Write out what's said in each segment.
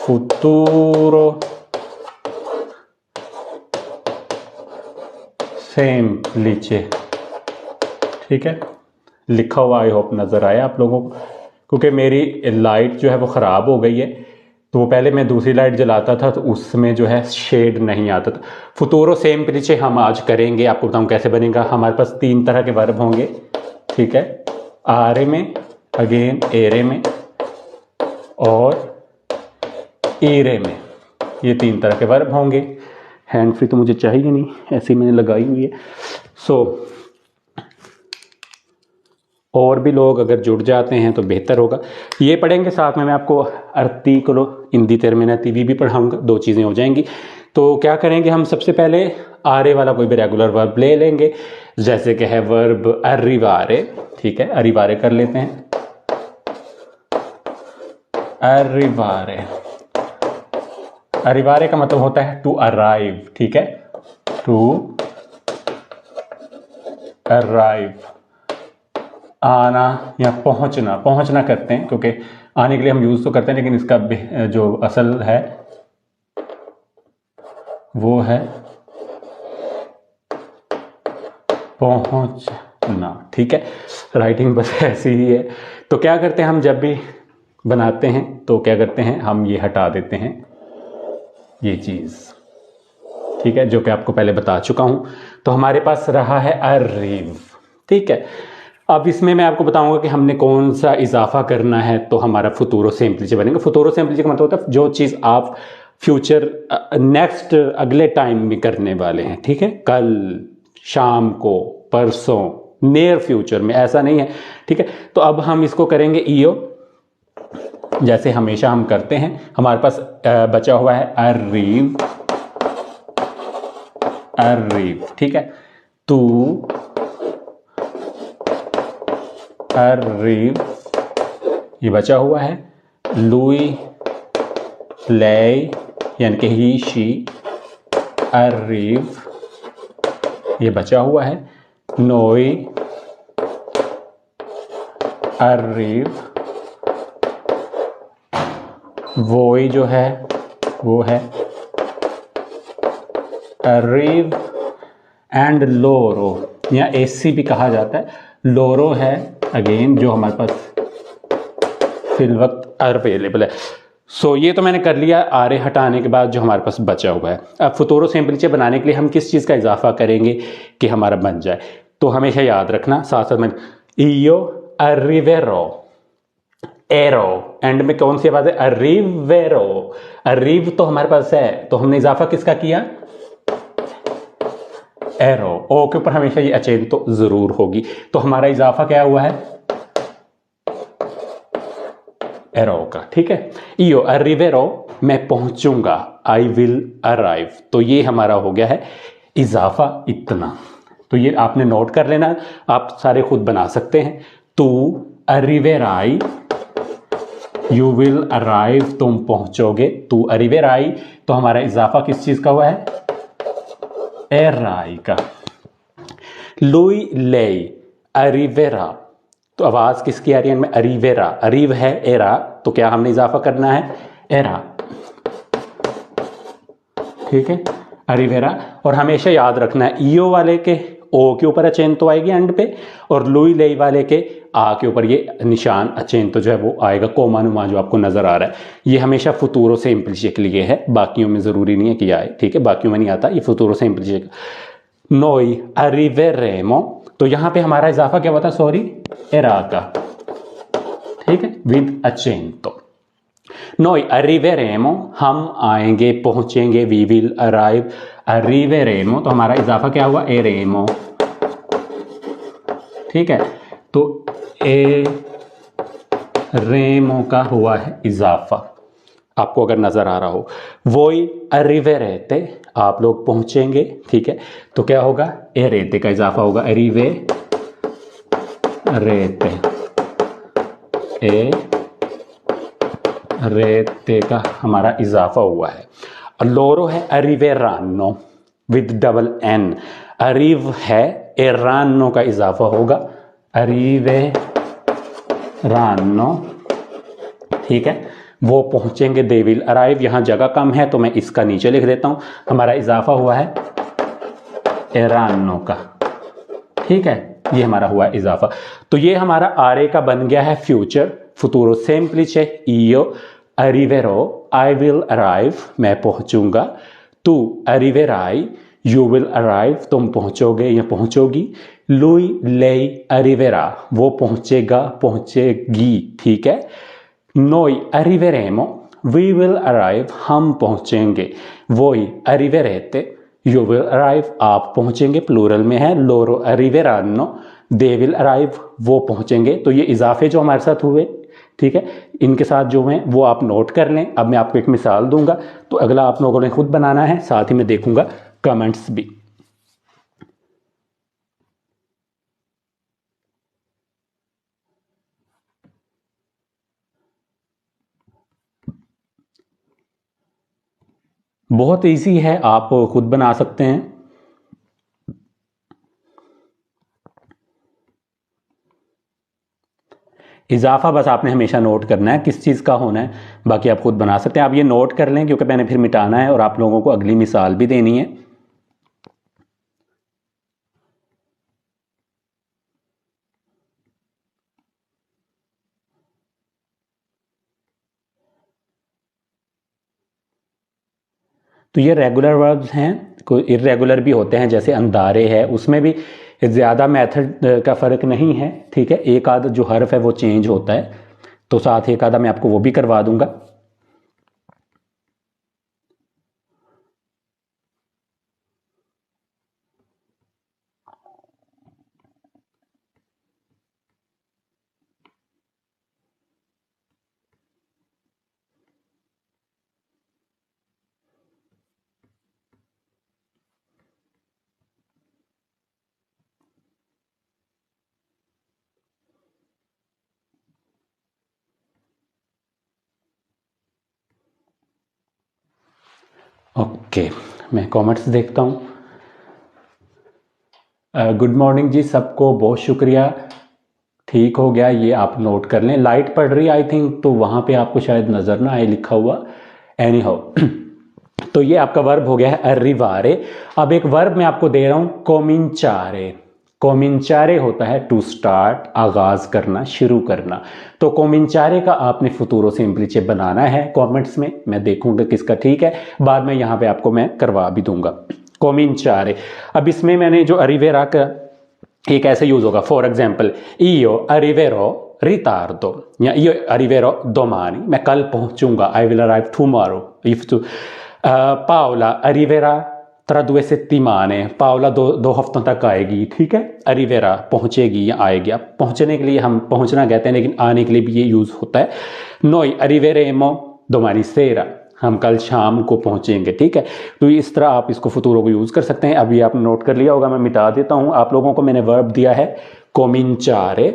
futuro semplice। ठीक है, लिखा हुआ आई होप नज़र आया आप लोगों को, क्योंकि मेरी लाइट जो है वो ख़राब हो गई है, तो वो पहले मैं दूसरी लाइट जलाता था तो उसमें जो है शेड नहीं आता था। फुतूरो सेम्प्लिचे हम आज करेंगे, आपको बताऊं कैसे बनेगा। हमारे पास 3 तरह के वर्ब होंगे, ठीक है, आरे में, अगेन एरे में और एरे में, ये 3 तरह के वर्ब होंगे। हैंड फ्री तो मुझे चाहिए नहीं, ऐसी मैंने लगाई हुई है। सो और भी लोग अगर जुड़ जाते हैं तो बेहतर होगा। ये पढ़ेंगे, साथ में मैं आपको आर्टिकलो इंडिटरमिनेटिव भी पढ़ाऊंगा, 2 चीज़ें हो जाएंगी। तो क्या करेंगे हम, सबसे पहले आरे वाला कोई भी रेगुलर वर्ब ले लेंगे, जैसे कि है वर्ब अरिवारे। ठीक है, अरिवारे कर लेते हैं। अरिवारे, अरिवारे का मतलब होता है टू अराइव। ठीक है, टू अराइव, आना या पहुंचना। पहुंचना करते हैं क्योंकि आने के लिए हम यूज तो करते हैं, लेकिन इसका जो असल है वो है पहुंचना। ठीक है, राइटिंग बस ऐसी ही है। तो क्या करते हैं हम, जब भी बनाते हैं तो क्या करते हैं हम, ये हटा देते हैं ये चीज़। ठीक है, जो कि आपको पहले बता चुका हूं। तो हमारे पास रहा है अरीव। ठीक है, अब इसमें मैं आपको बताऊंगा कि हमने कौन सा इजाफा करना है। तो हमारा फुतूरो सेम्प्लिचे बनेगा। फुतूरो सेम्प्लिचे का मतलब होता है जो चीज़ आप फ्यूचर नेक्स्ट अगले टाइम में करने वाले हैं। ठीक है, कल, शाम को, परसों, नियर फ्यूचर में, ऐसा नहीं है। ठीक है, तो अब हम इसको करेंगे ईओ, जैसे हमेशा हम करते हैं। हमारे पास बचा हुआ है अरीव, अरीव। ठीक है, तू अरीव, ये बचा हुआ है। लुई ले, यानी कि ही शी अरीव, ये बचा हुआ है। नोई अरीव, वोई जो है वो है अरीव। एंड लोरो या एसी भी कहा जाता है, लोरो है अगेन जो हमारे पास फिल वक्त अवेलेबल है। सो ये तो मैंने कर लिया आरे हटाने के बाद जो हमारे पास बचा हुआ है। अब फुतूरो सेम्प्लिचे बनाने के लिए हम किस चीज़ का इजाफा करेंगे कि हमारा बन जाए, तो हमेशा याद रखना, साथ साथ में ईओ अरिवेरो, एरो, एंड में कौन सी आवाज है, अरिवेरो। अरिव तो हमारे पास है, तो हमने इजाफा किसका किया, एरो। ओ के ऊपर हमेशा ये अचेन तो जरूर होगी। तो हमारा इजाफा क्या हुआ है, एरो का। ठीक है, ईओ अरिवेरो, मैं पहुंचूंगा, आई विल अराइव। तो ये हमारा हो गया है इजाफा इतना। तो ये आपने नोट कर लेना, आप सारे खुद बना सकते हैं। तू अरिवेराई, यू विल अराइव, तुम पहुंचोगे। तू अरिवेराई, तो हमारा इजाफा किस चीज का हुआ है, एराई का। लुई ले अरिवेरा, तो आवाज किसकी आ रही है इनमें, अरिवेरा। अरीव है एरा, तो क्या हमने इजाफा करना है, एरा। ठीक है, अरिवेरा। और हमेशा याद रखना है ईओ वाले के ओ के ऊपर अचेन तो आएगी एंड पे, और लुई ले वाले के आ के ऊपर ये निशान अचेन तो जो है वो आएगा, कोमा नुमा जो आपको नजर आ रहा है। ये हमेशा फुतूरो सेम्प्लिचे के लिए है, बाकियों में जरूरी नहीं है कि आए। ठीक है, बाकियों में नहीं आता, ये फुतूरो सेम्प्लिचे का। नोई अरिवेरेमो, तो यहां पे हमारा इजाफा क्या हुआ था, सॉरी, एरा का। ठीक है, विद अचेंतो। नोई अरिवेरेमो, हम आएंगे, पहुंचेंगे, वी विल अराइव। अरिवेरेमो, तो हमारा इजाफा क्या हुआ, एरेमो। ठीक है, तो ए रेमो का हुआ है इजाफा, आपको अगर नजर आ रहा हो। वोई अरिवे रहते, आप लोग पहुंचेंगे। ठीक है, तो क्या होगा, ए रेते का इजाफा होगा, अरिवे रेते, ए रेते का हमारा इजाफा हुआ है। लोरो है अरिवेरानो विद डबल एन, अरिव है, एरानो का इजाफा होगा, अरिवे रानो। ठीक है, वो पहुंचेंगे, दे विल अराइव। यहाँ जगह कम है तो मैं इसका नीचे लिख देता हूँ। हमारा इजाफा हुआ है एरानो का, ठीक है, ये हमारा हुआ इजाफा। तो ये हमारा आरे का बन गया है फ्यूचर, फुतूरो सेम्प्लिचे, इयो अरिवेरो, आई विल अराइव, मैं पहुंचूंगा, तू अरिवेराई, यू विल अराइव, तुम पहुंचोगे या पहुंचोगी, लुई लेई अरिवेरा, वो पहुंचेगा पहुंचेगी, ठीक है, नोई अरिवेरेमो, वी विल अराइव, हम पहुंचेंगे, वोई अरिवेरेते, यू विल अराइव, आप पहुंचेंगे, प्लूरल में है, लोरो अरिवेरानो, दे विल अराइव, वो पहुंचेंगे। तो ये इजाफे जो हमारे साथ हुए, ठीक है, इनके साथ जो हैं वो आप नोट कर लें। अब मैं आपको एक मिसाल दूंगा, तो अगला आप लोगों ने खुद बनाना है, साथ ही मैं देखूंगा कमेंट्स भी। बहुत इजी है, आप खुद बना सकते हैं। इजाफा बस आपने हमेशा नोट करना है किस चीज़ का होना है, बाकी आप खुद बना सकते हैं। आप ये नोट कर लें क्योंकि मैंने फिर मिटाना है और आप लोगों को अगली मिसाल भी देनी है। तो ये रेगुलर वर्ब्स हैं, कोई इरेगुलर भी होते हैं, जैसे अंधारे है, उसमें भी ज़्यादा मेथड का फ़र्क नहीं है, ठीक है, एक आध जो हर्फ है वो चेंज होता है, तो साथ एक आधा मैं आपको वो भी करवा दूंगा। ओके, मैं कमेंट्स देखता हूँ। गुड मॉर्निंग जी सबको, बहुत शुक्रिया, ठीक हो गया, ये आप नोट कर लें। लाइट पड़ रही है आई थिंक, तो वहाँ पे आपको शायद नज़र ना आए लिखा हुआ, एनी हाउ। तो ये आपका वर्ब हो गया है अर्रिवारे। अब एक वर्ब मैं आपको दे रहा हूँ, कोमिंचारे। कोमिंचारे होता है टू स्टार्ट, आगाज करना, शुरू करना। तो कोमिंचारे का आपने फुतूरो सिंपलीचे बनाना है कमेंट्स में, मैं देखूंगा किसका ठीक है, बाद में यहाँ पे आपको मैं करवा भी दूंगा। कोमिंचारे, अब इसमें मैंने जो अरिवेरा का एक ऐसे यूज होगा, for example io arriverò ritardo या io arriverò domani, मैं कल पहुंचूंगा, I will arrive tomorrow. If to Paola arriverà tra 2 settimane, Paola दो हफ्तों तक आएगी, ठीक है, अरिवेरा पहुंचेगी या आएगी। अब पहुंचने के लिए हम पहुंचना कहते हैं, लेकिन आने के लिए भी ये यूज होता है, noi arriveremo domani sera, हम कल शाम को पहुंचेंगे, ठीक है। तो इस तरह आप इसको फुतूरो को यूज कर सकते हैं। अभी आपने नोट कर लिया होगा, मैं मिटा देता हूं आप लोगों को। मैंने वर्ब दिया है कोमिंचारे,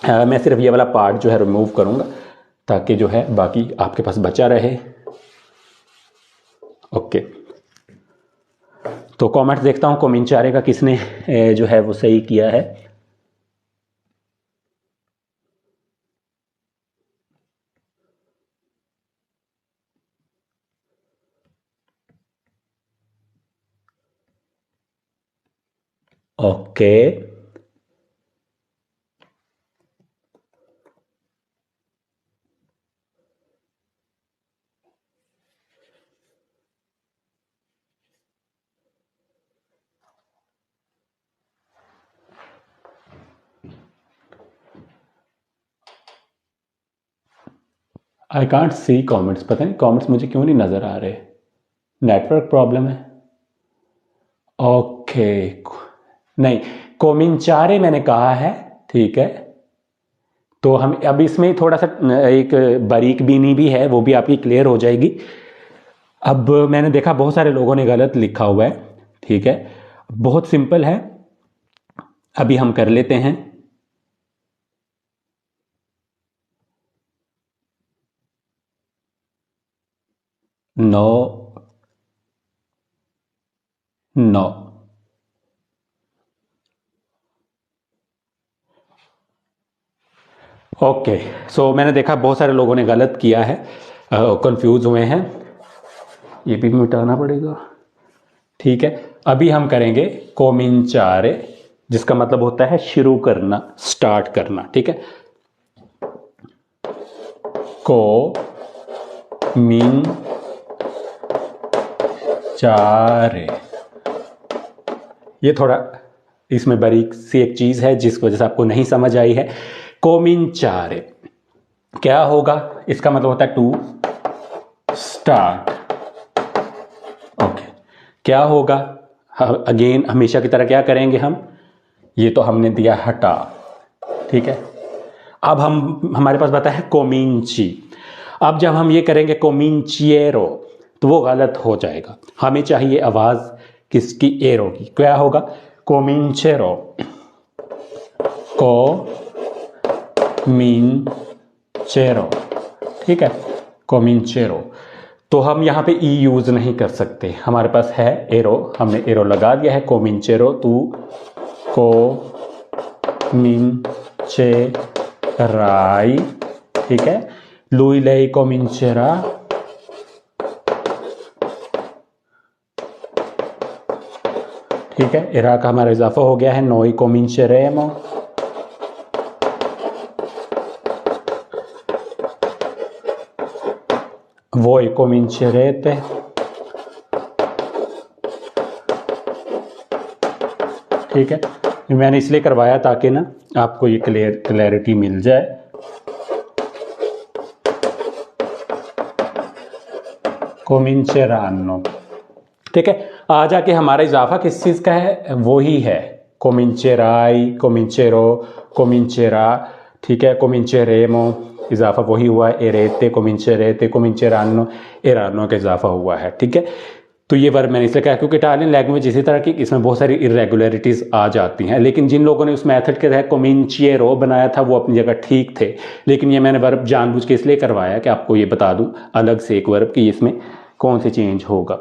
मैं सिर्फ ये वाला पार्ट जो है रिमूव करूंगा ताकि जो है बाकी आपके पास बचा रहे। ओके, तो कमेंट देखता हूं कोमिंचारे का किसने जो है वो सही किया है। Okay, I can't see comments, पता नहीं कमेंट्स मुझे क्यों नहीं नजर आ रहे, नेटवर्क प्रॉब्लम है। ओके, नहीं, कोमिंचारे मैंने कहा है, ठीक है। तो हम अब इसमें थोड़ा सा एक बारीक बीनी भी है, वो भी आपकी क्लियर हो जाएगी। अब मैंने देखा बहुत सारे लोगों ने गलत लिखा हुआ है, ठीक है, बहुत सिंपल है, अभी हम कर लेते हैं। नो, नो, ओके, सो मैंने देखा बहुत सारे लोगों ने गलत किया है, कंफ्यूज हुए हैं। ये भी मिटाना पड़ेगा। ठीक है, अभी हम करेंगे कोमिंचारे, जिसका मतलब होता है शुरू करना, स्टार्ट करना। ठीक है, को मिन चारे। ये थोड़ा इसमें बारीक सी एक चीज है जिस वजह से आपको नहीं समझ आई है। कोमिंचारे क्या होगा, इसका मतलब होता है टू स्टार्ट। ओके, क्या होगा, अगेन हमेशा की तरह क्या करेंगे हम, ये तो हमने दिया हटा। ठीक है, अब हमारे पास बता है कोमिंची। अब जब हम ये करेंगे कोमिंचिएरो तो वो गलत हो जाएगा, हमें चाहिए आवाज किसकी, एरो की। क्या होगा, कोमिंचेरो, कोमिंचेरो। ठीक है, कोमिंचेरो। तो हम यहाँ पे ई यूज नहीं कर सकते, हमारे पास है एरो, हमने एरो लगा दिया है। कोमिंचेरो, तू कोमिंचेराई। ठीक है, लुई लेई कोमिंचेरा। ठीक है, एरा का हमारा इजाफा हो गया है, नोई कोमिंचेरेमो। वोई कोमिंचेरेते। ठीक है, मैंने इसलिए करवाया ताकि ना आपको ये क्लैरिटी मिल जाए। कोमिंचेरानो। ठीक है, आ जाके हमारा इजाफा किस चीज़ का है, वो ही है कोमिंचेराई, कोमिंचेरो, कोमिंचेरा। ठीक है, कोमिंचेरेमो इजाफा वही हुआ है, एरेते, कोमिंचेरेते, कोमिंचेरानो, एरानो का इजाफा हुआ है। ठीक है, तो ये वर्ब मैंने इसलिए कहा क्योंकि इटालियन लैंग्वेज इसी तरह की इसमें बहुत सारी इरेगुलरिटीज़ आ जाती हैं, लेकिन जिन लोगों ने उस मेथड के तहत कोमिंचिएरो बनाया था वो अपनी जगह ठीक थे। लेकिन ये मैंने वर्ब जानबूझ के इसलिए करवाया कि आपको ये बता दूं अलग से एक वर्ब कि इसमें कौन से चेंज होगा।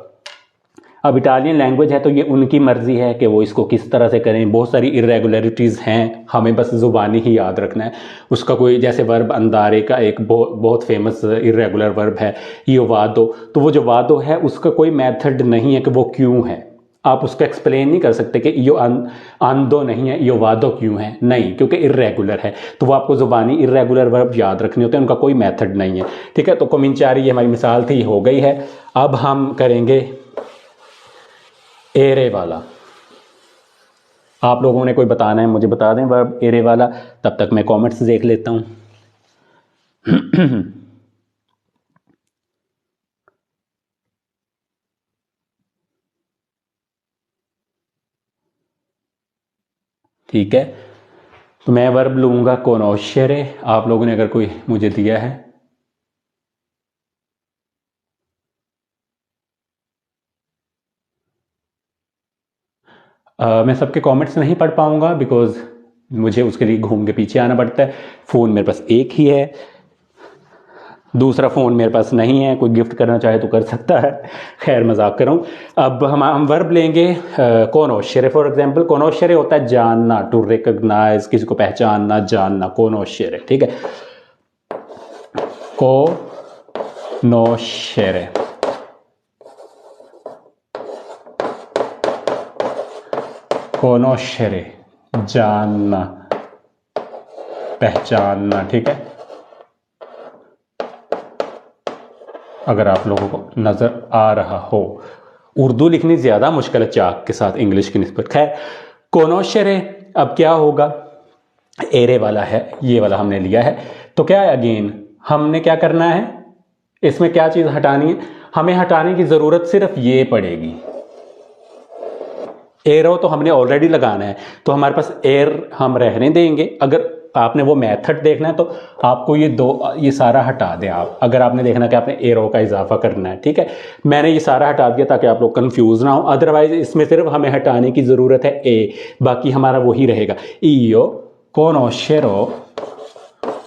अब इटालियन लैंग्वेज है तो ये उनकी मर्जी है कि वो इसको किस तरह से करें, बहुत सारी इरेगुलरिटीज़ हैं, हमें बस ज़ुबानी ही याद रखना है उसका। कोई जैसे वर्ब अंदारे का एक बहुत फेमस इरेगुलर वर्ब है यो वादो, तो वो जो वादो है उसका कोई मेथड नहीं है कि वो क्यों है, आप उसको एक्सप्लेन नहीं कर सकते कि यो आंदो नहीं है, यो वादो क्यों है, नहीं, क्योंकि इरेगुलर है, तो वो आपको ज़ुबानी इरेगुलर वर्ब याद रखने होते हैं, उनका कोई मेथड नहीं है। ठीक है, तो कोमिंचारी ये हमारी मिसाल थी, हो गई है। अब हम करेंगे एरे वाला। आप लोगों ने कोई बताना है मुझे बता दें वर्ब एरे वाला, तब तक मैं कमेंट्स देख लेता हूं। ठीक है, तो मैं वर्ब लूंगा कोनोशेरे। आप लोगों ने अगर कोई मुझे दिया है, मैं सबके कमेंट्स नहीं पढ़ पाऊंगा बिकॉज मुझे उसके लिए घूम के पीछे आना पड़ता है। फ़ोन मेरे पास एक ही है, दूसरा फ़ोन मेरे पास नहीं है, कोई गिफ्ट करना चाहे तो कर सकता है। खैर मजाक कर रहा हूँ। अब हम वर्ब लेंगे कोनोशेरे। फॉर एग्जांपल कोनोशेरे होता है जानना, टू रिकॉग्नाइज, किसी को पहचानना, जानना, कोनोशेरे। ठीक है, कोनोशेरे। कोनोशेरे जानना, पहचानना। ठीक है, अगर आप लोगों को नजर आ रहा हो, उर्दू लिखनी ज्यादा मुश्किल है चाक के साथ इंग्लिश की निस्बत। खैर कोनोशेरे, अब क्या होगा, एरे वाला है, ये वाला हमने लिया है, तो क्या है, अगेन हमने क्या करना है, इसमें क्या चीज हटानी है, हमें हटाने की जरूरत सिर्फ ये पड़ेगी, एरो तो हमने ऑलरेडी लगाना है, तो हमारे पास एर हम रहने देंगे। अगर आपने वो मेथड देखना है तो आपको ये सारा हटा दें आप, अगर आपने देखना कि आपने एरो का इजाफा करना है। ठीक है, मैंने ये सारा हटा दिया ताकि आप लोग कंफ्यूज ना हो, अदरवाइज इसमें सिर्फ हमें हटाने की ज़रूरत है ए, बाकी हमारा वही रहेगा, ईयो कोनोशेरो,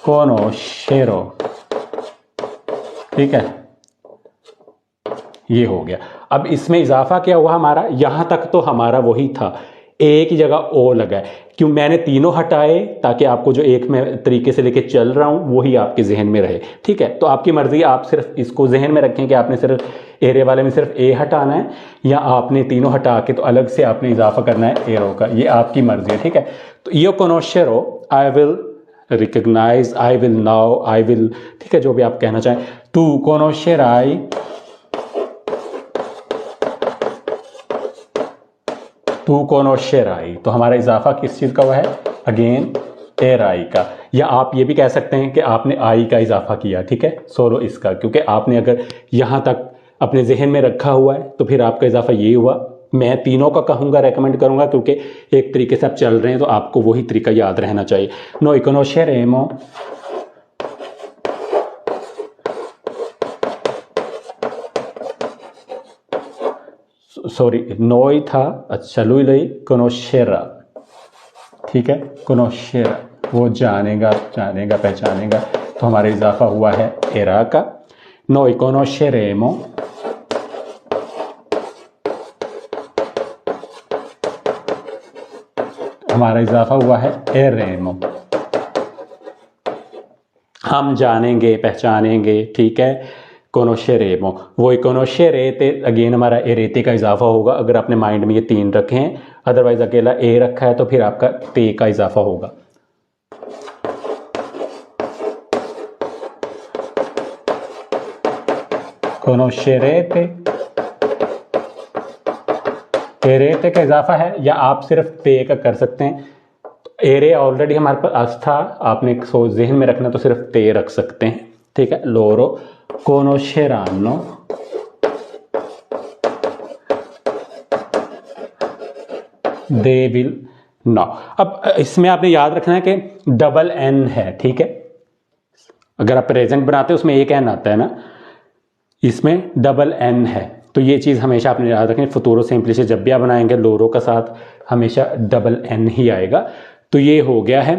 कोनोशेरो। ठीक है, ये हो गया। अब इसमें इजाफा क्या हुआ हमारा, यहां तक तो हमारा वही था, ए की जगह ओ लगा है, क्यों मैंने तीनों हटाए ताकि आपको जो एक मैं तरीके से लेके चल रहा हूँ वही आपके जहन में रहे। ठीक है, तो आपकी मर्जी, आप सिर्फ इसको जहन में रखें कि आपने सिर्फ एरे वाले में सिर्फ ए हटाना है या आपने तीनों हटा के तो अलग से आपने इजाफा करना है एरो का, ये आपकी मर्जी है। ठीक है, तो यो कोनोशेरो, I will recognise, I will now, I will, ठीक है, जो भी आप कहना चाहें। तू कोनोशेराई, तू कोनोशेराई, तो हमारा इजाफा किस चीज़ का हुआ है? अगेन एराई का। या आप ये भी कह सकते हैं कि आपने आई का इजाफा किया। ठीक है, सोरो इसका, क्योंकि आपने अगर यहाँ तक अपने जहन में रखा हुआ है तो फिर आपका इजाफा ये हुआ। मैं तीनों का कहूँगा, रेकमेंड करूँगा, क्योंकि एक तरीके से आप चल रहे हैं तो आपको वही तरीका याद रहना चाहिए। नो कोनोशेरेमो, सॉरी नोई था, अच्छा लुई लुई कोनोशेरा। ठीक है, कोनोशेरा, वो जानेगा, जानेगा, पहचानेगा, तो हमारा इजाफा हुआ है एरा का। नोई कोनोशेरेमो, हमारा इजाफा हुआ है एरेमो, हम जानेंगे, पहचानेंगे। ठीक है, कोनोशेरेमो, वही कोनोशेरेते, अगेन हमारा एरेते का इजाफा होगा अगर आपने माइंड में ये तीन रखे हैं, अदरवाइज अकेला ए रखा है तो फिर आपका ते का इजाफा होगा। कोनोशेरेते, एरेते का इजाफा है, या आप सिर्फ ते का कर सकते हैं। एरे ऑलरेडी हमारे पास था, आपने सोच जहन में रखना तो सिर्फ ते रख सकते हैं। ठीक है, लोरो कोनोशेरानो, दे विल नाउ। अब इसमें आपने याद रखना है कि डबल एन है। ठीक है, अगर आप प्रेजेंट बनाते हैं उसमें एक एन आता है ना, इसमें डबल एन है, तो ये चीज़ हमेशा आपने याद रखनी। फुतूरो सिंपली से जब भी आप बनाएंगे लोरो का साथ हमेशा डबल एन ही आएगा। तो ये हो गया है।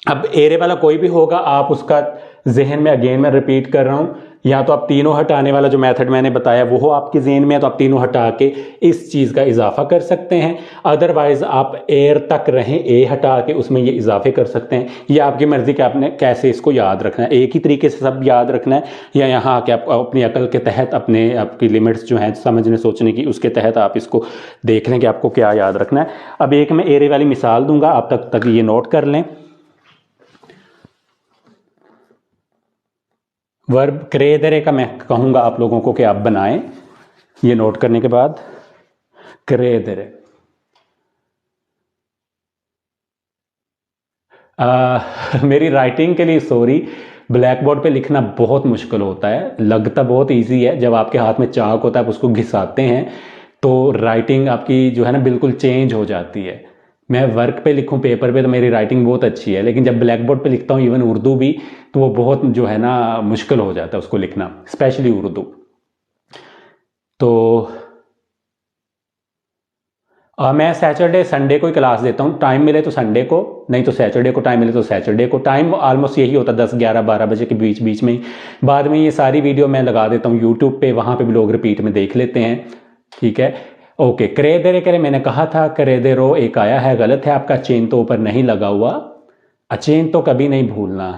अब एरे वाला कोई भी होगा, आप उसका जहन में, अगेन मैं रिपीट कर रहा हूँ, या तो आप तीनों हटाने वाला जो मेथड मैंने बताया वो हो आपके जहन में, तो आप तीनों हटा के इस चीज़ का इजाफा कर सकते हैं। अदरवाइज आप एर तक रहें, ए हटा के उसमें ये इजाफे कर सकते हैं। ये आपकी मर्जी कि आपने कैसे इसको याद रखना है, एक ही तरीके से सब याद रखना है, या यहाँ आके आप अपनी अकल के तहत, अपने आपकी लिमिट्स जो हैं समझने सोचने की, उसके तहत आप इसको देख लें कि आपको क्या याद रखना है। अब एक मैं एरे वाली मिसाल दूंगा, आप तक ये नोट कर लें। वर्ब क्रेदेरे का मैं कहूँगा आप लोगों को कि आप बनाएं, ये नोट करने के बाद। क्रेदेरे, मेरी राइटिंग के लिए सॉरी, ब्लैक बोर्ड पे लिखना बहुत मुश्किल होता है। लगता बहुत इजी है, जब आपके हाथ में चाक होता है आप उसको घिसाते हैं तो राइटिंग आपकी जो है ना बिल्कुल चेंज हो जाती है। मैं वर्क पे लिखूं पेपर पे तो मेरी राइटिंग बहुत अच्छी है, लेकिन जब ब्लैक बोर्ड पे लिखता हूँ इवन उर्दू भी, तो वो बहुत जो है ना मुश्किल हो जाता है उसको लिखना, स्पेशली उर्दू। तो मैं सैटरडे संडे को ही क्लास देता हूँ, टाइम मिले तो संडे को, नहीं तो सैटरडे को, टाइम मिले तो सैटरडे को। टाइम ऑलमोस्ट यही होता है 10, 11, 12 बजे के बीच बीच में ही। बाद में ये सारी वीडियो मैं लगा देता हूँ यूट्यूब पे, वहाँ पे भी लोग रिपीट में देख लेते हैं। ठीक है, ओके। क्रेदेरे करे, मैंने कहा था क्रेदेरो एक आया है, गलत है आपका, चेन तो ऊपर नहीं लगा हुआ, अचेन तो कभी नहीं भूलना।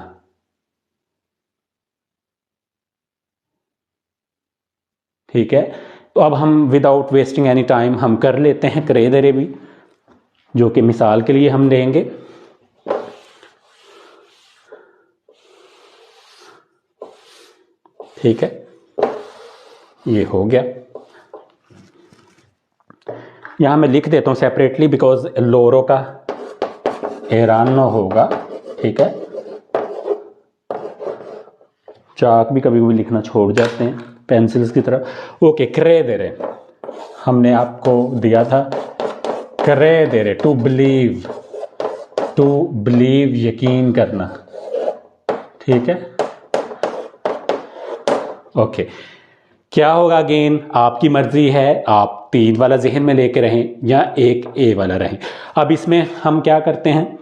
ठीक है, तो अब हम विदाउट वेस्टिंग एनी टाइम हम कर लेते हैं क्रेदेरे भी, जो कि मिसाल के लिए हम लेंगे। ठीक है, ये हो गया। यहां मैं लिख देता हूं सेपरेटली, बिकॉज लोरो का एरानो होगा। ठीक है, चाक भी कभी कभी लिखना छोड़ जाते हैं पेंसिल्स की तरह। ओके, क्रेदेरे हमने आपको दिया था, क्रेदेरे टू बिलीव, टू बिलीव यकीन करना। ठीक है, ओके। क्या होगा अगेन, आपकी मर्जी है, आप 3 वाला जहन में लेके रहें या एक ए वाला रहें। अब इसमें हम क्या करते हैं,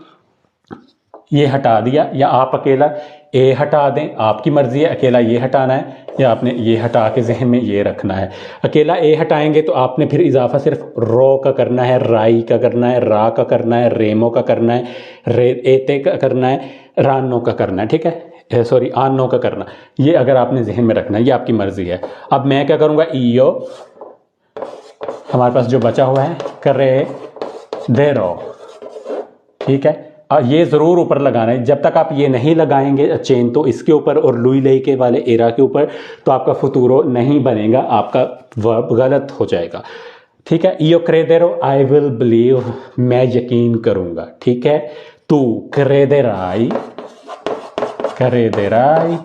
ये हटा दिया, या आप अकेला ए हटा दें, आपकी मर्जी है, अकेला ये हटाना है, या आपने ये हटा के जहन में ये रखना है। अकेला ए हटाएंगे तो आपने फिर इजाफा सिर्फ रो का करना है, राई का करना है, रा का करना है, रेमो का करना है, रे एते का करना है, रानो का करना है, ठीक है, सॉरी आनो का करना। ये अगर आपने जहन में रखना है, ये आपकी मर्जी है। अब मैं क्या करूँगा, ईयो हमारे पास जो बचा हुआ है करे दे रो, ठीक है। ये ज़रूर ऊपर लगाना है। जब तक आप ये नहीं लगाएंगे चेन तो इसके ऊपर और लुई लई के वाले एरा के ऊपर, तो आपका फुतूरो नहीं बनेगा, आपका वर्ब गलत हो जाएगा, ठीक है। यो क्रेदेरो आई विल बिलीव, मैं यकीन करूंगा, ठीक है। तू क्रेदेराई, क्रेदेराई,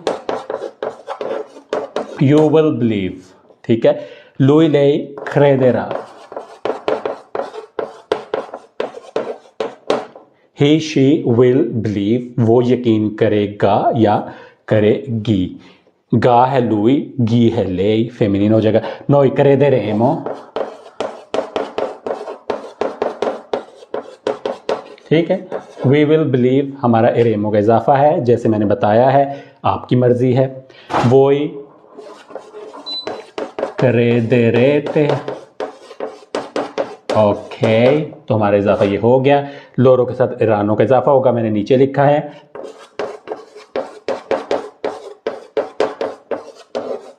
यू विल बिलीव, ठीक है। लुई लई क्रेदेरा, ही शी विल बिलीव, वो यकीन करेगा या करेगी। गा है लुई, गी है ले, फेमिनिन हो जाएगा। नोई crederemo, ठीक है। वी विल बिलीव हमारा एरेमो का इजाफा है, जैसे मैंने बताया है, आपकी मर्जी है। वोई crederete, ओके, तो हमारा इजाफा ये हो गया। लोरो के साथ इरानो का इजाफा होगा, मैंने नीचे लिखा है।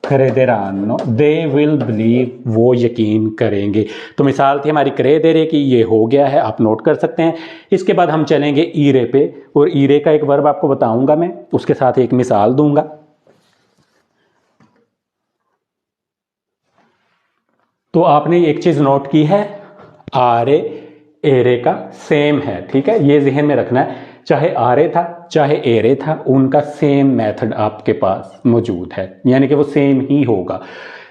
क्रेदेरानो, दे विल बिलीव, वो यकीन करेंगे। तो मिसाल थी हमारी क्रेदेरे की, ये हो गया है, आप नोट कर सकते हैं। इसके बाद हम चलेंगे ईरे पे, और ईरे का एक वर्ब आपको बताऊंगा मैं, उसके साथ एक मिसाल दूंगा। तो आपने एक चीज नोट की है, आरे एरे का सेम है, ठीक है, ये जहन में रखना है। चाहे आरे था चाहे एरे था, उनका सेम मेथड आपके पास मौजूद है, यानी कि वो सेम ही होगा।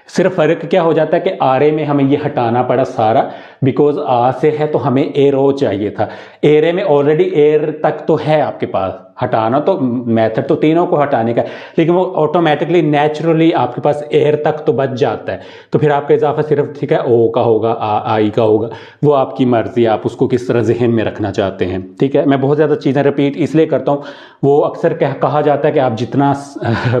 सिर्फ फर्क क्या हो जाता है कि आरे में हमें ये हटाना पड़ा सारा, बिकॉज आ से है तो हमें एरो चाहिए था। एरे में ऑलरेडी एर तक तो है आपके पास, हटाना तो मेथड तो तीनों को हटाने का, लेकिन वो ऑटोमेटिकली नेचुरली आपके पास एर तक तो बच जाता है। तो फिर आपका इजाफा सिर्फ, ठीक है, ओ का होगा, आई का होगा, वो आपकी मर्जी, आप उसको किस तरह जहन में रखना चाहते हैं, ठीक है। मैं बहुत ज़्यादा चीज़ें रिपीट इसलिए करता हूँ, वो अक्सर कहा जाता है कि आप जितना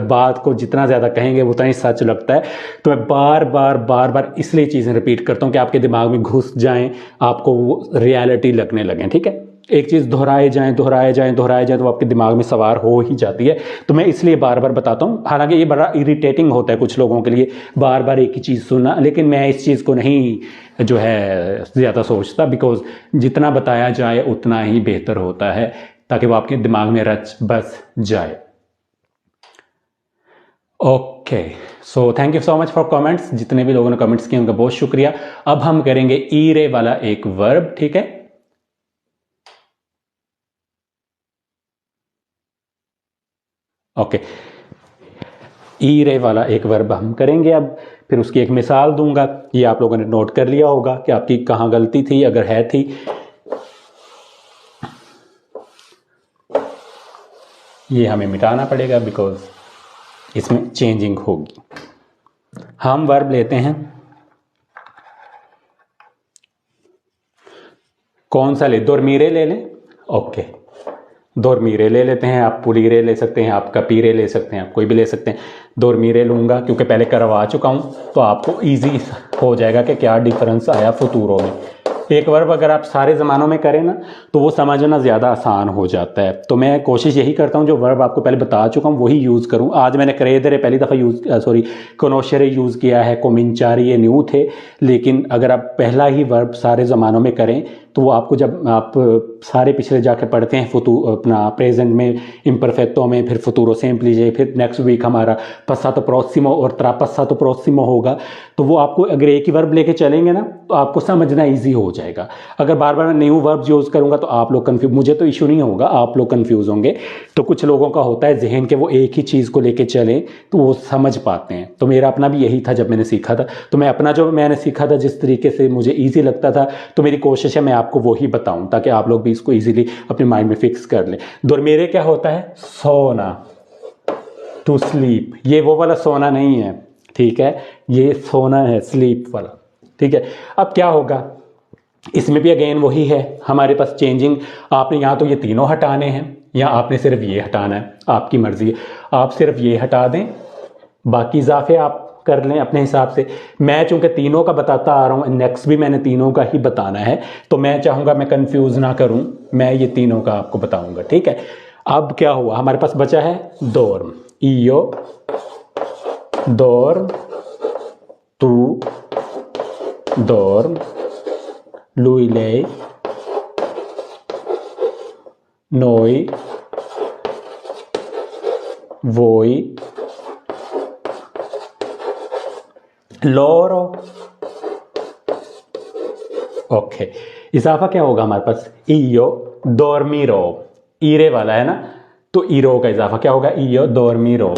बात को जितना ज़्यादा कहेंगे उतना ही सच लगता है। तो मैं बार बार इसलिए चीज़ें रिपीट करता हूँ कि आपके दिमाग में घुस जाएं, आपको वो रियलिटी लगने लगें, ठीक है। एक चीज़ दोहराए जाएं तो आपके दिमाग में सवार हो ही जाती है। तो मैं इसलिए बार बार बताता हूँ, हालांकि ये बड़ा इरिटेटिंग होता है कुछ लोगों के लिए बार बार एक ही चीज़ सुनना, लेकिन मैं इस चीज़ को नहीं जो है ज़्यादा सोचता, बिकॉज जितना बताया जाए उतना ही बेहतर होता है, ताकि वो आपके दिमाग में रच बस जाए। Okay, so thank you so much for comments. जितने भी लोगों ने कमेंट्स किए उनका बहुत शुक्रिया। अब हम करेंगे ईरे वाला एक वर्ब, ठीक है। ओके, ईरे वाला एक वर्ब हम करेंगे अब, फिर उसकी एक मिसाल दूंगा। ये आप लोगों ने नोट कर लिया होगा कि आपकी कहाँ गलती थी, अगर है थी। ये हमें मिटाना पड़ेगा बिकॉज इसमें चेंजिंग होगी। हम वर्ब लेते हैं, कौन सा ले, दोरमीरे ले लें। ओके, दोरमीरे ले लेते हैं, आप पुलीरे ले सकते हैं, आप कपीरे ले सकते हैं, आप कोई भी ले सकते हैं। दोरमीरे लूँगा क्योंकि पहले करवा चुका हूँ, तो आपको इजी हो जाएगा कि क्या डिफरेंस आया फतूरों में। एक वर्ब अगर आप सारे ज़मानों में करें ना तो वो समझना ज़्यादा आसान हो जाता है। तो मैं कोशिश यही करता हूँ जो वर्ब आपको पहले बता चुका हूँ वही यूज़ करूँ। आज मैंने क्रेदेरे पहली दफ़ा कोनोशेरे यूज़ किया है, कोमिंचारी ये न्यू थे, लेकिन अगर आप पहला ही वर्ब सारे ज़मानों में करें तो वो आपको, जब आप सारे पिछले जाकर पढ़ते हैं अपना प्रेजेंट में, इम्परफेक्टो में, फिर फुतूरो सिंपली, फिर नेक्स्ट वीक हमारा पसातो प्रोसिमो और ट्रापसातो प्रोसिमो होगा, तो वो आपको अगर एक ही वर्ब लेके चलेंगे ना तो आपको समझना ईजी हो जाएगा। अगर बार बार मैं न्यू वर्ब यूज़ करूँगा तो आप लोग कन्फ्यूज, मुझे तो इशू नहीं होगा, आप लोग कन्फ्यूज़ होंगे। तो कुछ लोगों का होता है जहन के वो एक ही चीज़ को लेके चलें तो वो समझ पाते हैं। तो मेरा अपना भी यही था जब मैंने सीखा था, तो मैं अपना जो मैंने सीखा था जिस तरीके से मुझे ईजी लगता था, तो मेरी कोशिश है मैं आपको वही बताऊं ताकि आप लोग भी इसको इजीली अपने माइंड में फिक्स कर लें। दोरमेरे क्या होता है, सोना, टू स्लीप। ये वो वाला सोना नहीं है, ठीक है, ये सोना है स्लीप वाला, ठीक है। अब क्या होगा, इसमें भी अगेन वही है हमारे पास चेंजिंग। आपने यहाँ तो ये तीनों हटाने हैं या आपने सिर्फ ये हटाना है, आपकी मर्जी है। आप सिर्फ ये हटा दें बाकी इजाफे आप कर लें अपने हिसाब से। मैं चूंकि तीनों का बताता आ रहा हूँ, नेक्स्ट भी मैंने तीनों का ही बताना है, तो मैं चाहूँगा मैं कंफ्यूज ना करूँ, मैं ये तीनों का आपको बताऊँगा, ठीक है। अब क्या हुआ, हमारे पास बचा है दोर्म, ईयो दोर्म, तू दोर्म, लुइले नोई वोई लोरो। ओके, इजाफा क्या होगा हमारे पास, ईयो दोर्मीरो, ईरे वाला है ना, तो ईरो का इजाफा क्या होगा, ईयो दोर्मीरो।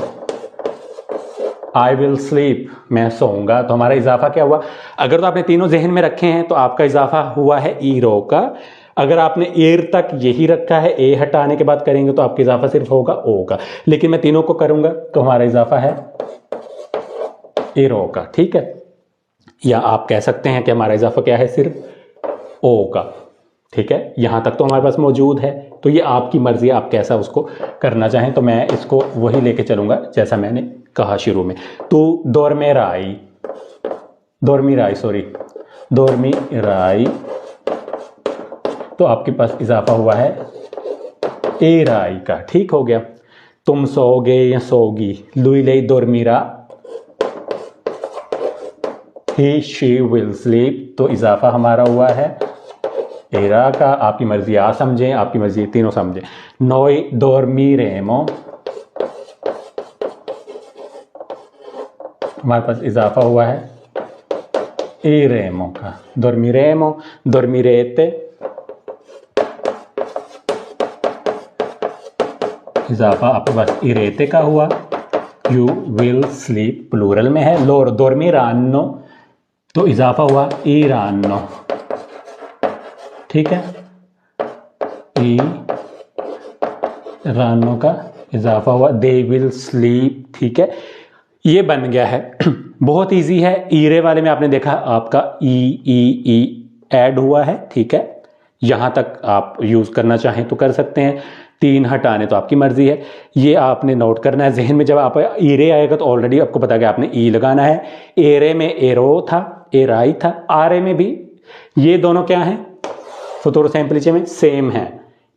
आई विल स्लीप, मैं सोऊंगा, तो हमारा इजाफा क्या हुआ, अगर तो आपने तीनों जहन में रखे हैं तो आपका इजाफा हुआ है ईरो का। अगर आपने एर तक यही रखा है, ए हटाने के बाद करेंगे तो आपका इजाफा सिर्फ होगा ओ का, लेकिन मैं तीनों को करूंगा तो हमारा इजाफा है एरो का, ठीक है। या आप कह सकते हैं कि हमारा इजाफा क्या है, सिर्फ ओ का, ठीक है। यहां तक तो हमारे पास मौजूद है, तो ये आपकी मर्जी है, आप कैसा उसको करना चाहें। तो मैं इसको वही लेके चलूंगा जैसा मैंने कहा शुरू में। तो दोर्मेराई, दोर्मीराई सॉरी, दोर्मीराई, तो आपके पास इजाफा हुआ है एराई का, ठीक हो गया। तुम सोओगे या सोगी, लुइले दोर्मीरा, ही शी विल स्लीप, तो इजाफा हमारा हुआ है एरा का। आपकी मर्जी आ समझें, आपकी मर्जी तीनों समझें। नोई दोर्मीरेमो, हमारे पास इजाफा हुआ है इरेमो का, दोर्मीरेमो, दोर्मीरेते, इजाफा आपके पास इरेते का हुआ। यू विल स्लीप प्लूरल में है। लोर दोर्मीरानो, तो इजाफा हुआ ईरानो, ठीक है। ई रानो का इजाफा हुआ, दे विल स्लीप, ठीक है। ये बन गया है, बहुत इजी है। ईरे वाले में आपने देखा आपका ई ई ई ऐड हुआ है, ठीक है। यहां तक आप यूज करना चाहें तो कर सकते हैं, तीन हटाने तो आपकी मर्जी है। ये आपने नोट करना है जहन में, जब आप ईरे आएगा तो ऑलरेडी आपको पता गया आपने ई लगाना है। एरे में एरो था, एराई था, आरे में भी, ये दोनों क्या हैं, फुतूर सिंपलिचे में सेम है,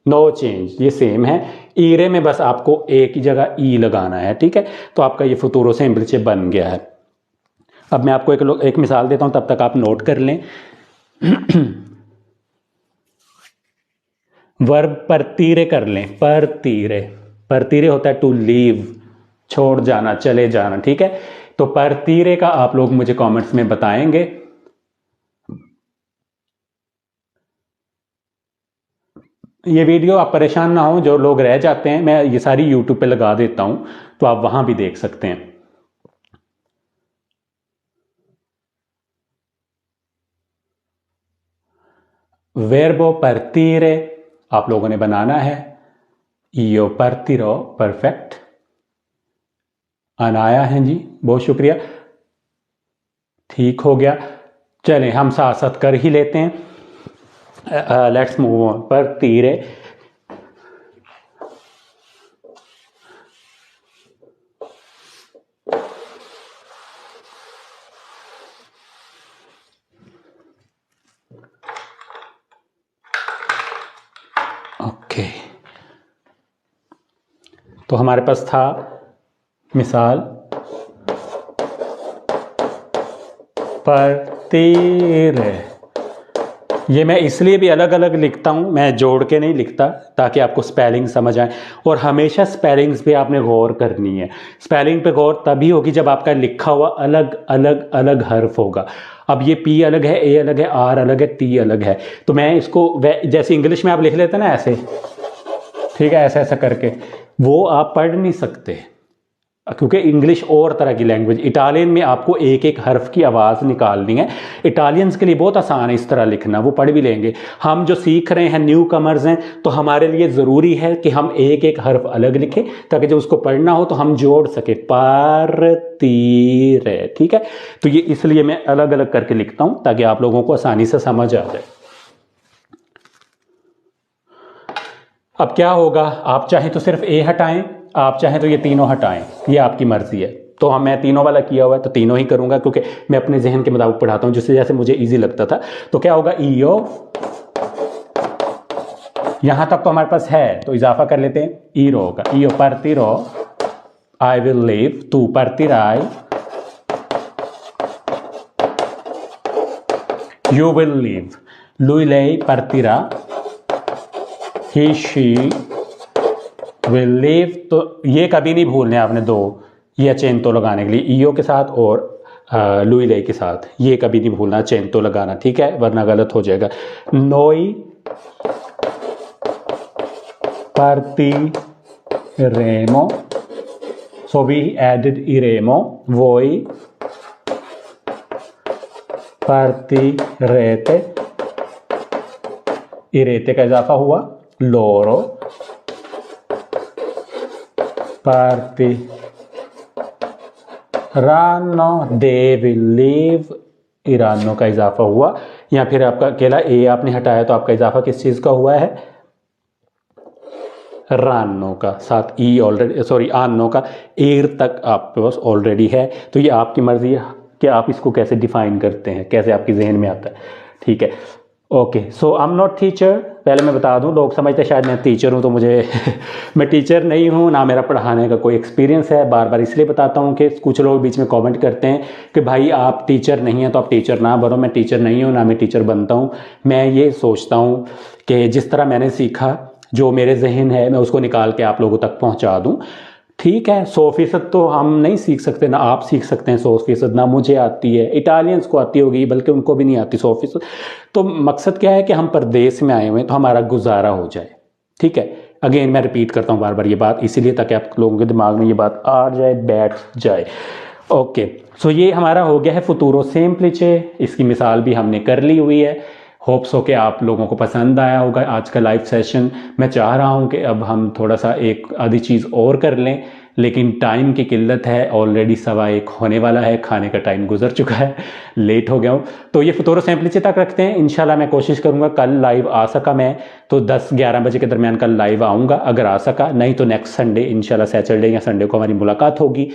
नो चेंज, ये सेम है। ईरे में बस आपको एक ही जगह ई लगाना है, ठीक है। तो आपका ये फुतूरो सिंपलिचे बन गया है। अब मैं आपको एक मिसाल देता हूं, तब तक आप नोट कर लें। वर्ब परतीरे कर लें, परतीरे, परतीरे होता है टू लीव, छोड़ जाना, चले जाना, ठीक है। तो परतीरे का आप लोग मुझे कमेंट्स में बताएंगे। ये वीडियो आप परेशान ना हो, जो लोग रह जाते हैं मैं ये सारी यूट्यूब पे लगा देता हूं, तो आप वहां भी देख सकते हैं। वेर्बो परतीरे आप लोगों ने बनाना है। io partirò, परफेक्ट, अनाया है जी, बहुत शुक्रिया, ठीक हो गया। चलें हम साथ साथ कर ही लेते हैं। लेट्स मूव ऑन, परतीरे, ओके। तो हमारे पास था मिसाल, परतीरे, ये मैं इसलिए भी अलग अलग लिखता हूँ, मैं जोड़ के नहीं लिखता ताकि आपको स्पेलिंग समझ आए। और हमेशा स्पेलिंग्स पे आपने गौर करनी है। स्पेलिंग पे गौर तभी होगी जब आपका लिखा हुआ अलग अलग अलग हर्फ होगा। अब ये पी अलग है, ए अलग है, आर अलग है, टी अलग है, तो मैं इसको जैसे इंग्लिश में आप लिख लेते ना ऐसे, ठीक है, ऐसा ऐसा करके, वो आप पढ़ नहीं सकते, क्योंकि इंग्लिश और तरह की लैंग्वेज। इटालियन में आपको एक एक हर्फ की आवाज़ निकालनी है। इटालियंस के लिए बहुत आसान है इस तरह लिखना, वो पढ़ भी लेंगे। हम जो सीख रहे हैं, न्यू कमर्स हैं, तो हमारे लिए ज़रूरी है कि हम एक एक हर्फ अलग लिखें, ताकि जब उसको पढ़ना हो तो हम जोड़ सके, परतीरे, ठीक है। तो ये इसलिए मैं अलग अलग करके लिखता हूं ताकि आप लोगों को आसानी से समझ आ जाए। अब क्या होगा, आप चाहें तो सिर्फ ए हटाएं, आप चाहें तो ये तीनों हटाएं, ये आपकी मर्जी है। तो हम मैं तीनों वाला किया हुआ है तो तीनों ही करूँगा, क्योंकि मैं अपने जहन के मुताबिक पढ़ाता हूँ, जिससे जैसे मुझे ईजी लगता था। तो क्या होगा, ईओ, यहाँ तक तो हमारे पास है तो इजाफा कर लेते हैं, ईरो होगा, ईओ partiरो, आई विल लीव, तू partirai, you will leave, lui lei partirà, he she will leave। तो ये कभी नहीं भूलने आपने दो, ये अचेंतो लगाने के लिए ईओ के साथ और लुई ले के साथ, ये कभी नहीं भूलना अचेंतो लगाना, ठीक है, वरना गलत हो जाएगा। noi partiremo, so we added iremo, voi partirete, irete का इजाफा हुआ, loro partiranno, they will leave, इरानो का इजाफा हुआ। या फिर आपका अकेला ए आपने हटाया तो आपका इजाफा किस चीज़ का हुआ है, रानो का, साथ ई ऑलरेडी, सॉरी आनो का एर तक आपके पास ऑलरेडी है। तो ये आपकी मर्जी है कि आप इसको कैसे डिफाइन करते हैं, कैसे आपके जहन में आता है, ठीक है। Okay, so I am not teacher, पहले मैं बता दूं, लोग समझते शायद मैं टीचर हूं, तो मुझे मैं टीचर नहीं हूं, ना मेरा पढ़ाने का कोई एक्सपीरियंस है। बार बार इसलिए बताता हूं कि कुछ लोग बीच में कमेंट करते हैं कि भाई आप टीचर नहीं हैं तो आप टीचर ना बनो। मैं टीचर नहीं हूं, ना मैं टीचर बनता हूं। मैं ये सोचता हूं कि जिस तरह मैंने सीखा, जो मेरे जहन है, मैं उसको निकाल के आप लोगों तक पहुंचा दूं, ठीक है। 100% तो हम नहीं सीख सकते, ना आप सीख सकते हैं 100%, ना मुझे आती है, इटालियंस को आती होगी, बल्कि उनको भी नहीं आती 100%। तो मकसद क्या है कि हम परदेश में आए हुए हैं तो हमारा गुजारा हो जाए, ठीक है। अगेन मैं रिपीट करता हूँ बार बार ये बात, इसीलिए ताकि आप लोगों के दिमाग में ये बात आ जाए, बैठ जाए। ओके, सो ये हमारा हो गया है फुतूरो सेम्प्लिचे, इसकी मिसाल भी हमने कर ली हुई है। होप्स हो कि आप लोगों को पसंद आया होगा आज का लाइव सेशन। मैं चाह रहा हूं कि अब हम थोड़ा सा एक आधी चीज़ और कर लें, लेकिन टाइम की किल्लत है, ऑलरेडी 1:15 होने वाला है, खाने का टाइम गुजर चुका है, लेट हो गया हूँ। तो ये फुतूरो सेम्प्लिचे तक रखते हैं। इंशाल्लाह मैं कोशिश करूँगा कल लाइव आ सका मैं तो 10-11 बजे के दरमियान कल लाइव आऊँगा, अगर आ सका, नहीं तो नेक्स्ट संडे इंशाल्लाह सैटरडे या संडे को हमारी मुलाकात होगी।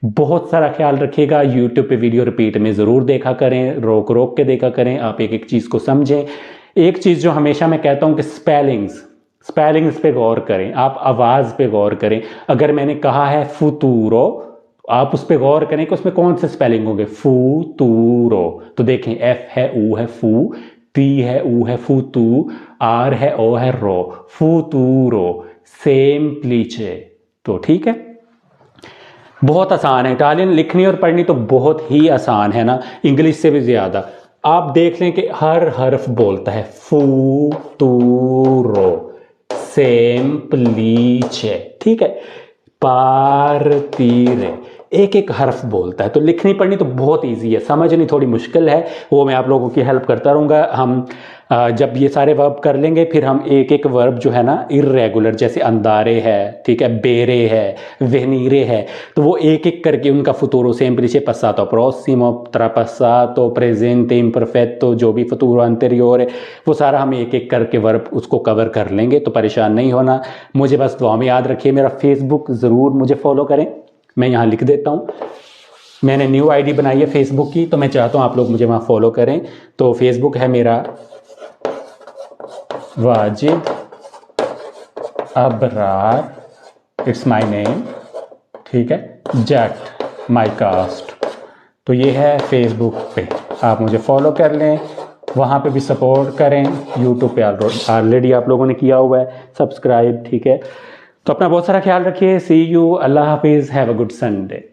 बहुत सारा ख्याल रखिएगा। यूट्यूब पे वीडियो रिपीट में ज़रूर देखा करें, रोक रोक के देखा करें, आप एक एक चीज़ को समझें। एक चीज़ जो हमेशा मैं कहता हूं कि स्पेलिंग्स पे गौर करें, आप आवाज़ पे गौर करें। अगर मैंने कहा है फुतूरो, आप उस पर गौर करें कि उसमें कौन से स्पेलिंग होंगे, फुतूरो, तो देखें एफ है, ऊ है, फू, पी है, ऊ है, फुतू, आर है, ओ है, रो, फुतूरो सेम्प्लिचे। तो ठीक है, बहुत आसान है। इटालियन लिखनी और पढ़नी तो बहुत ही आसान है ना, इंग्लिश से भी ज़्यादा। आप देख लें कि हर हर्फ बोलता है, फुतूरो सेम्प्लिचे, ठीक है, पार्टीरे, एक एक हर्फ बोलता है। तो लिखनी पढ़नी तो बहुत इजी है, समझनी थोड़ी मुश्किल है, वो मैं आप लोगों की हेल्प करता रहूँगा। हम जब ये सारे वर्ब कर लेंगे फिर हम एक एक वर्ब जो है ना इर्रेगुलर, जैसे अंदारे है, ठीक है, बेरे है, वेनीरे है, तो वो एक एक करके उनका फुतूरो सेम्प्लिचे, पसातो प्रोसिमो, ट्रापसातो, प्रेजेंटे इम्परफेक्टो, जो भी फुतूरो अंटेरियोर है, वो सारा हम एक एक करके वर्ब उसको कवर कर लेंगे। तो परेशान नहीं होना। मुझे बस दुआ में याद रखिए, मेरा फेसबुक ज़रूर मुझे फॉलो करें, मैं यहाँ लिख देता हूँ। मैंने न्यू आईडी बनाई है फेसबुक की, तो मैं चाहता हूँ आप लोग मुझे वहाँ फॉलो करें। तो फेसबुक है मेरा Wajid Abrar, it's my name, ठीक है, जट माय कास्ट। तो ये है फेसबुक पे, आप मुझे फॉलो कर लें, वहाँ पे भी सपोर्ट करें। यूट्यूब पे ऑलरेडी आप लोगों ने किया हुआ है सब्सक्राइब, ठीक है। तो अपना बहुत सारा ख्याल रखिए। सी यू, अल्लाह हाफिज़, हैव अ गुड संडे।